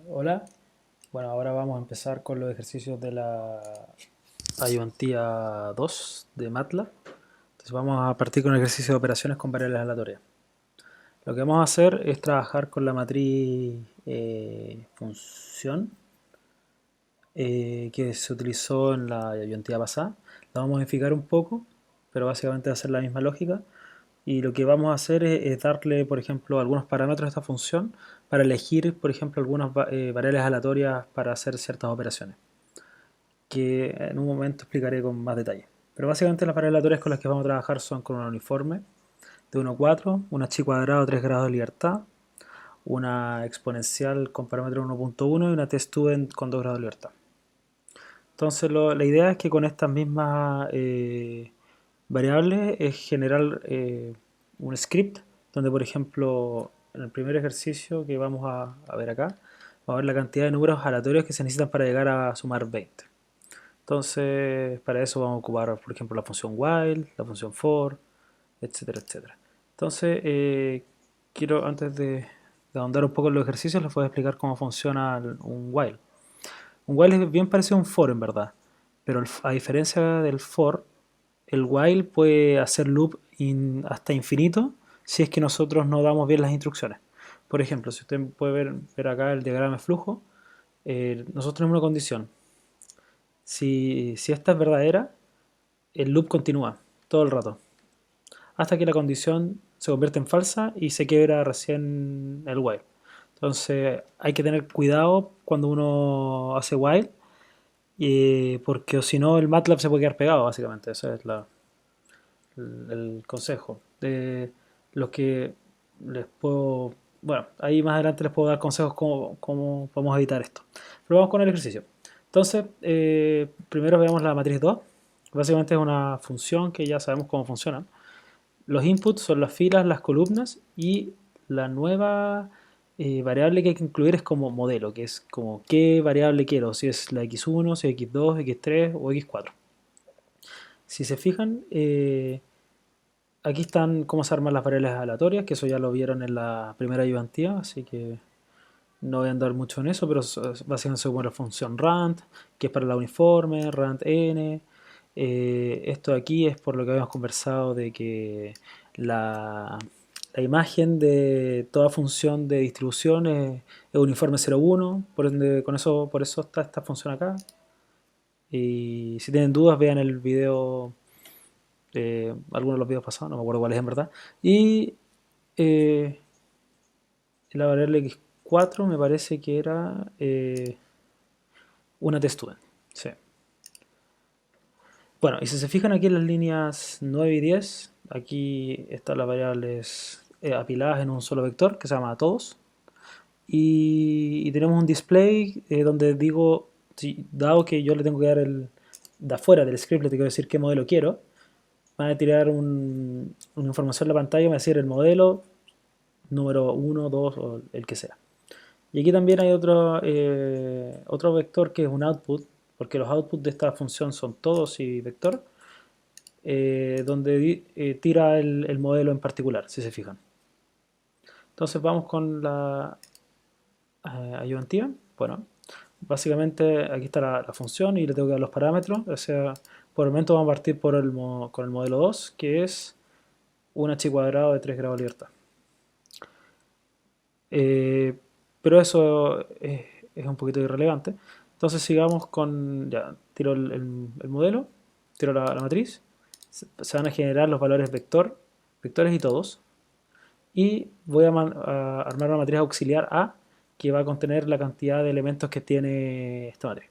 Hola, bueno, ahora vamos a empezar con los ejercicios de la ayudantía 2 de MATLAB. Entonces vamos a partir con el ejercicio de operaciones con variables aleatorias. Lo que vamos a hacer es trabajar con la matriz función que se utilizó en la ayudantía pasada. La vamos a modificar un poco, pero básicamente va a ser la misma lógica. Y lo que vamos a hacer es darle, por ejemplo, algunos parámetros a esta función para elegir, por ejemplo, algunas variables aleatorias para hacer ciertas operaciones, que en un momento explicaré con más detalle. Pero básicamente las variables aleatorias con las que vamos a trabajar son con un uniforme de 1 a 4, una chi cuadrado 3 grados de libertad, una exponencial con parámetro 1.1 y una t-student con 2 grados de libertad. Entonces la idea es que con estas mismas variables es generar un script donde, por ejemplo, en el primer ejercicio que vamos a ver acá, vamos a ver la cantidad de números aleatorios que se necesitan para llegar a sumar 20. Entonces, para eso vamos a ocupar, por ejemplo, la función while, la función for, etcétera, etcétera. Entonces, quiero, antes de ahondar un poco en los ejercicios, les voy a explicar cómo funciona un while. Un while es bien parecido a un for en verdad, pero a diferencia del for, el while puede hacer loop hasta infinito si es que nosotros no damos bien las instrucciones. Por ejemplo, si usted puede ver acá el diagrama de flujo, nosotros tenemos una condición. Si esta es verdadera, el loop continúa todo el rato, hasta que la condición se convierte en falsa y se quiebra recién el while. Entonces hay que tener cuidado cuando uno hace while, porque si no el MATLAB se puede quedar pegado, básicamente. Ese es el consejo. De los que les puedo... Bueno, ahí más adelante les puedo dar consejos cómo podemos evitar esto. Pero vamos con el ejercicio. Entonces, primero veamos la matriz 2. Básicamente es una función que ya sabemos cómo funciona. Los inputs son las filas, las columnas y la nueva variable que hay que incluir es como modelo, que es como qué variable quiero, si es la x1, si es x2, x3 o x4. Si se fijan, aquí están cómo se arman las variables aleatorias, que eso ya lo vieron en la primera ayudantía, así que no voy a andar mucho en eso, pero básicamente como la función rand, que es para la uniforme, rand n. Esto de aquí es por lo que habíamos conversado de que la imagen de toda función de distribución es uniforme 0,1, por ende, por eso está esta función acá. Y si tienen dudas, vean el video, algunos de los videos pasados, no me acuerdo cuál es en verdad. Y eh, la variable x4 me parece que era una t-student. Sí. Bueno, y si se fijan aquí en las líneas 9 y 10, aquí están las variables apiladas en un solo vector que se llama todos. Y tenemos un display donde digo, dado que yo le tengo que dar de afuera del script, le tengo que decir qué modelo quiero, van a tirar una información en la pantalla y va a decir el modelo número 1, 2 o el que sea. Y aquí también hay otro vector que es un output, porque los outputs de esta función son todos y vector, donde tira el modelo en particular, si se fijan. Entonces vamos con la ayudantía. Bueno, básicamente aquí está la función y le tengo que dar los parámetros. O sea, por el momento vamos a partir con el modelo 2, que es un h cuadrado de 3 grados de libertad. Eh, pero eso es un poquito irrelevante. Entonces sigamos con, ya, tiro el modelo, tiro la matriz, se van a generar los valores vectores y todos, y voy a armar una matriz auxiliar A que va a contener la cantidad de elementos que tiene esta matriz.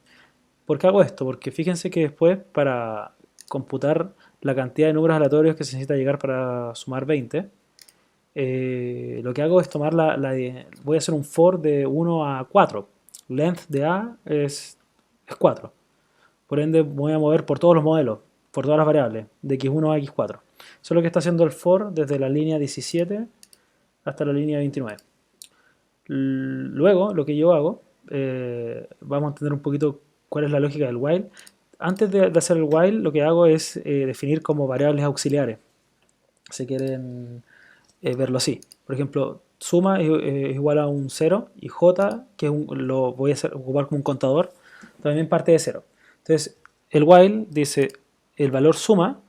¿Por qué hago esto? Porque fíjense que después para computar la cantidad de números aleatorios que se necesita llegar para sumar 20, lo que hago es tomar voy a hacer un for de 1 a 4. Length de A es 4. Por ende voy a mover por todos los modelos, por todas las variables, de x1 a x4. Eso es lo que está haciendo el for desde la línea 17 hasta la línea 29. Luego, lo que yo hago, vamos a entender un poquito cuál es la lógica del while. Antes de hacer el while, lo que hago es definir como variables auxiliares. Si quieren verlo así. Por ejemplo, suma es igual a un 0 y j, que lo voy a ocupar como un contador, también parte de 0. Entonces, el while dice el valor suma,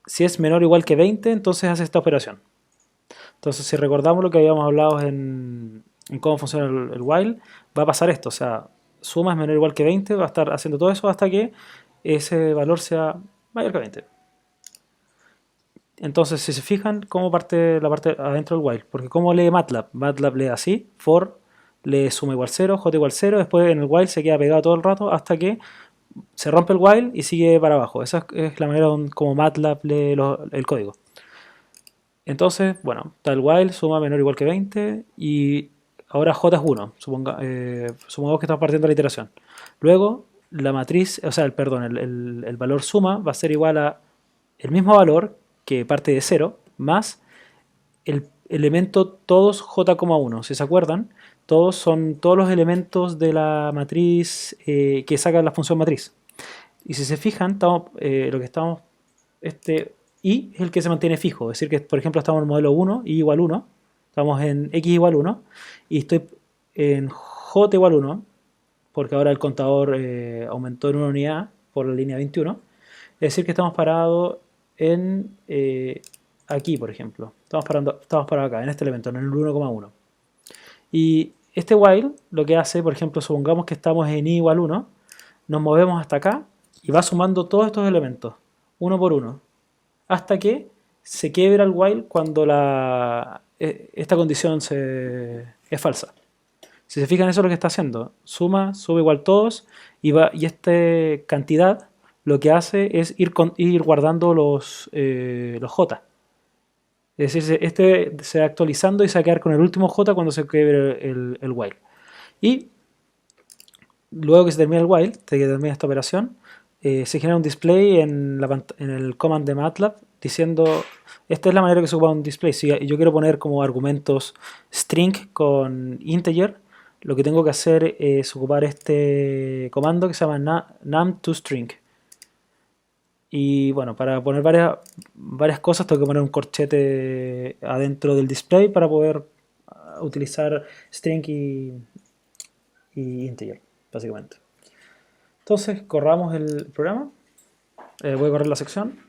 si es menor o igual que 20, entonces hace esta operación. Entonces, si recordamos lo que habíamos hablado en cómo funciona el while, va a pasar esto, o sea, suma es menor o igual que 20, va a estar haciendo todo eso hasta que ese valor sea mayor que 20. Entonces, si se fijan, cómo parte la parte adentro del while, porque cómo lee MATLAB, MATLAB lee así, for, lee suma igual 0, j igual 0, después en el while se queda pegado todo el rato hasta que se rompe el while y sigue para abajo. Esa es la manera como MATLAB lee el código. Entonces, bueno, está el while, suma menor o igual que 20 y ahora j es 1, supongamos que estamos partiendo la iteración. Luego, la matriz, o sea, el valor suma va a ser igual a el mismo valor que parte de 0 más el elemento todos j,1. Si se acuerdan, todos son todos los elementos de la matriz que saca la función matriz. Y si se fijan, lo que estamos, este y es el que se mantiene fijo. Es decir, que por ejemplo estamos en el modelo 1, y igual 1, estamos en x igual 1, y estoy en j igual 1, porque ahora el contador aumentó en una unidad por la línea 21. Es decir, que estamos parados en aquí, por ejemplo. Estamos parados acá, en este elemento, en el 1,1. Y este while lo que hace, por ejemplo, supongamos que estamos en i igual 1, nos movemos hasta acá y va sumando todos estos elementos, uno por uno, hasta que se quiebra el while cuando esta condición es falsa. Si se fijan, eso es lo que está haciendo. Suma igual todos y esta cantidad lo que hace es ir guardando los j. Es decir, este se va actualizando y se va a quedar con el último j cuando se quiebre el while. Y luego que se termina el while, que termina esta operación, se genera un display en el command de MATLAB diciendo, esta es la manera que se ocupa un display. Si yo quiero poner como argumentos string con integer, lo que tengo que hacer es ocupar este comando que se llama num2string. Y bueno, para poner varias cosas tengo que poner un corchete adentro del display para poder utilizar string y integer, básicamente. Entonces, corramos el programa. Voy a correr la sección.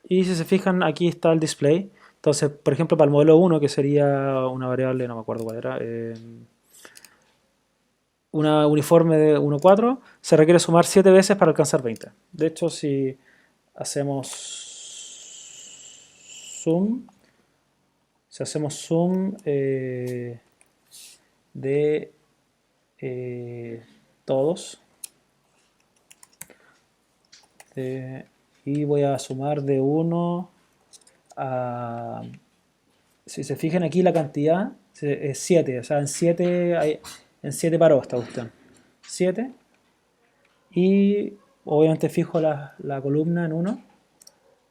Y si se fijan, aquí está el display. Entonces, por ejemplo, para el modelo 1, que sería una variable, no me acuerdo cuál era, una uniforme de 1,4, se requiere sumar 7 veces para alcanzar 20. De hecho, si hacemos zoom, de todos, y voy a sumar de 1 a... Si se fijan aquí la cantidad es 7, o sea, en 7 paró esta cuestión. 7. Y obviamente fijo la columna en 1.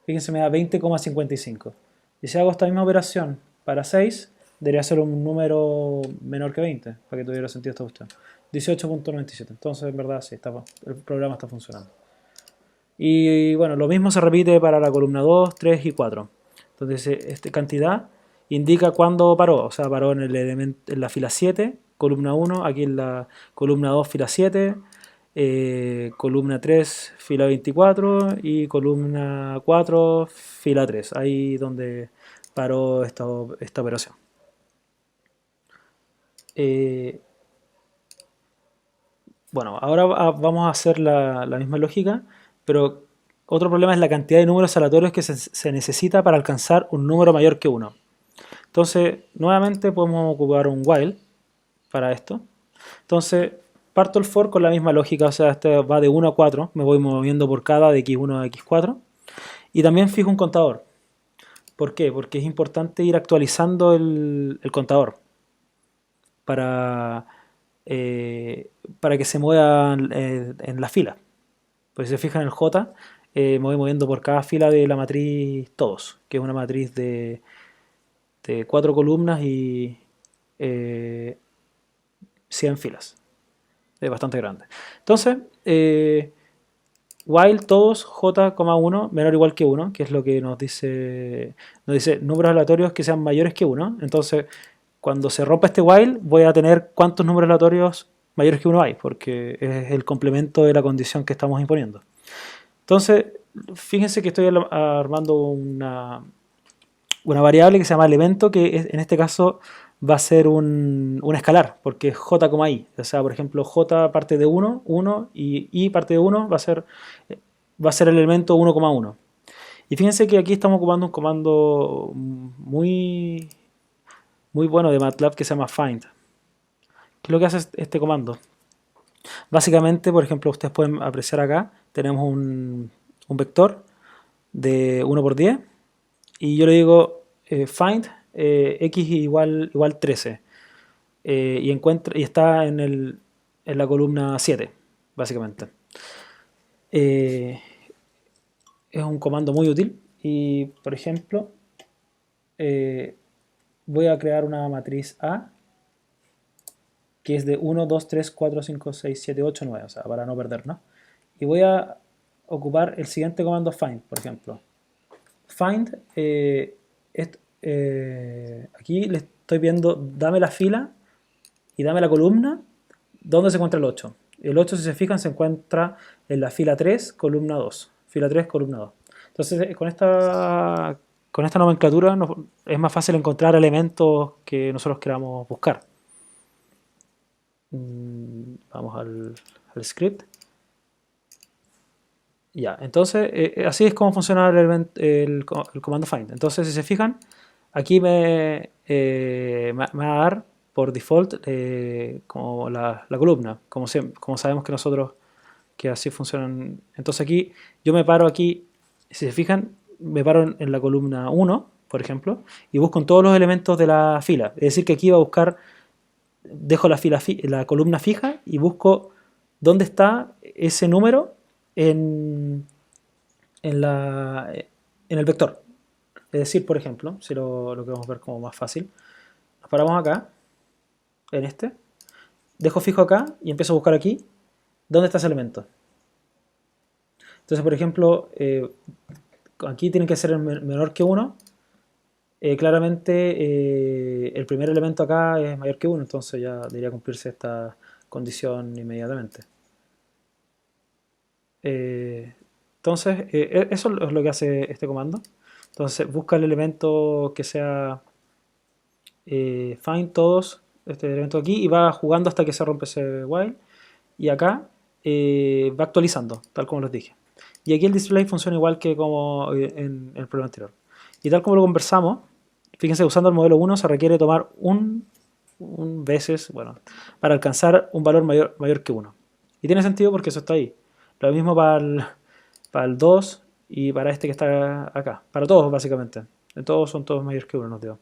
Fíjense, me da 20,55. Y si hago esta misma operación para 6, debería ser un número menor que 20, para que tuviera sentido esta cuestión. 18,97. Entonces, en verdad, sí, el programa está funcionando. Y bueno, lo mismo se repite para la columna 2, 3 y 4. Entonces, esta cantidad indica cuándo paró. O sea, paró en la fila 7, columna 1, aquí en la columna 2, fila 7, columna 3, fila 24 y columna 4, fila 3. Ahí donde paró esta operación. Bueno, ahora vamos a hacer la misma lógica, pero otro problema es la cantidad de números aleatorios que se necesita para alcanzar un número mayor que 1. Entonces, nuevamente podemos ocupar un while para esto. Entonces, parto el for con la misma lógica, o sea, este va de 1 a 4, me voy moviendo por cada de x1 a x4. Y también fijo un contador. ¿Por qué? Porque es importante ir actualizando el contador para que se muevan en la fila. Pues si se fijan en el J, me voy moviendo por cada fila de la matriz todos, que es una matriz de 4 columnas y 100 filas. Es bastante grande. Entonces, while todos j,1 menor o igual que 1, que es lo que nos dice números aleatorios que sean mayores que 1. Entonces, cuando se rompa este while voy a tener cuántos números aleatorios mayores que 1 hay, porque es el complemento de la condición que estamos imponiendo. Entonces, fíjense que estoy armando una variable que se llama elemento, que en este caso va a ser un escalar, porque es j, i. O sea, por ejemplo, j parte de 1, 1, y i parte de 1 va a ser el elemento 1,1. Y fíjense que aquí estamos ocupando un comando muy bueno de MATLAB que se llama find. ¿Qué es lo que hace este comando? Básicamente, por ejemplo, ustedes pueden apreciar acá, tenemos un vector de 1 por 10 y yo le digo find x igual 13 y está en la columna 7, básicamente. Es un comando muy útil y, por ejemplo, voy a crear una matriz A que es de 1, 2, 3, 4, 5, 6, 7, 8, 9, o sea, para no perdernos. Y voy a ocupar el siguiente comando find, por ejemplo. Find, aquí le estoy viendo, dame la fila y dame la columna donde se encuentra el 8. El 8, si se fijan, se encuentra en la fila 3, columna 2. Fila 3, columna 2. Entonces, con esta nomenclatura es más fácil encontrar elementos que nosotros queramos buscar. Vamos al script. Ya, entonces así es como funciona el comando find. Entonces, si se fijan, aquí me va a dar por default como la columna, como sabemos que nosotros que así funcionan. Entonces aquí yo me paro aquí, si se fijan, me paro en la columna 1, por ejemplo, y busco en todos los elementos de la fila. Es decir, que aquí va a buscar, dejo la columna fija y busco dónde está ese número en el vector. Es decir, por ejemplo, si lo queremos ver como más fácil, nos paramos acá, en este, dejo fijo acá y empiezo a buscar aquí dónde está ese elemento. Entonces, por ejemplo, aquí tiene que ser menor que 1. Claramente el primer elemento acá es mayor que 1, entonces ya debería cumplirse esta condición inmediatamente. Entonces, eso es lo que hace este comando. Entonces, busca el elemento que sea find todos, este elemento aquí, y va jugando hasta que se rompe ese while. Y acá va actualizando, tal como les dije. Y aquí el display funciona igual que como en el programa anterior. Y tal como lo conversamos, fíjense, usando el modelo 1 se requiere tomar un veces, bueno, para alcanzar un valor mayor que 1. Y tiene sentido porque eso está ahí. Lo mismo para el 2 y para este que está acá. Para todos, básicamente. En todos son todos mayores que 1, nos dio.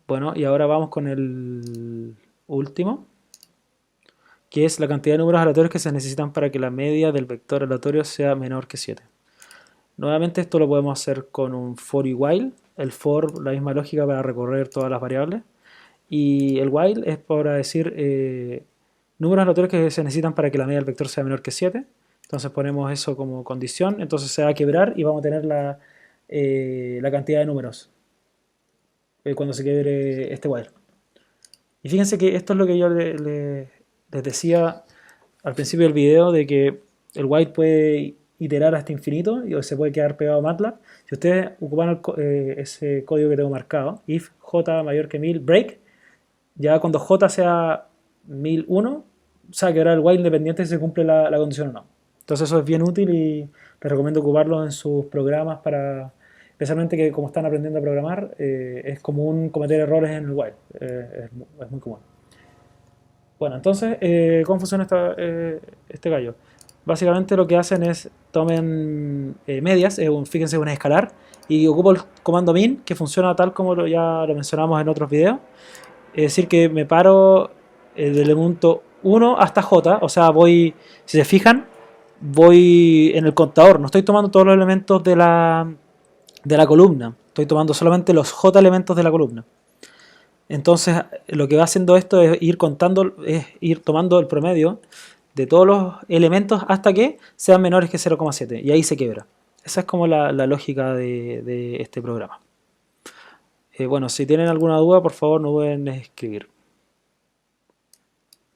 Bueno, y ahora vamos con el último, que es la cantidad de números aleatorios que se necesitan para que la media del vector aleatorio sea menor que 7. Nuevamente esto lo podemos hacer con un for y while. El for, la misma lógica para recorrer todas las variables. Y el while es para decir números aleatorios que se necesitan para que la media del vector sea menor que 7. Entonces ponemos eso como condición. Entonces se va a quebrar y vamos a tener la cantidad de números cuando se quiebre este while. Y fíjense que esto es lo que yo les decía al principio del video, de que el while puede iterar hasta infinito y se puede quedar pegado a MATLAB. Si ustedes ocupan ese código que tengo marcado, if j mayor que 1000 break, ya cuando j sea 1001, se va a quebrar el while independiente si se cumple la condición o no. Entonces eso es bien útil y les recomiendo ocuparlo en sus programas para, especialmente que como están aprendiendo a programar, es común cometer errores en el while, es muy común. Bueno, entonces, ¿cómo funciona este gallo? Básicamente lo que hacen es tomen medias, fíjense, un escalar, y ocupo el comando min, que funciona tal como ya lo mencionamos en otros videos. Es decir, que me paro del elemento 1 hasta j, o sea, voy, si se fijan, voy en el contador, no estoy tomando todos los elementos de la columna, estoy tomando solamente los j elementos de la columna. Entonces, lo que va haciendo esto es ir contando, es ir tomando el promedio de todos los elementos hasta que sean menores que 0,7 y ahí se quiebra. Esa es como la lógica de este programa. Bueno, si tienen alguna duda, por favor no duden en escribir.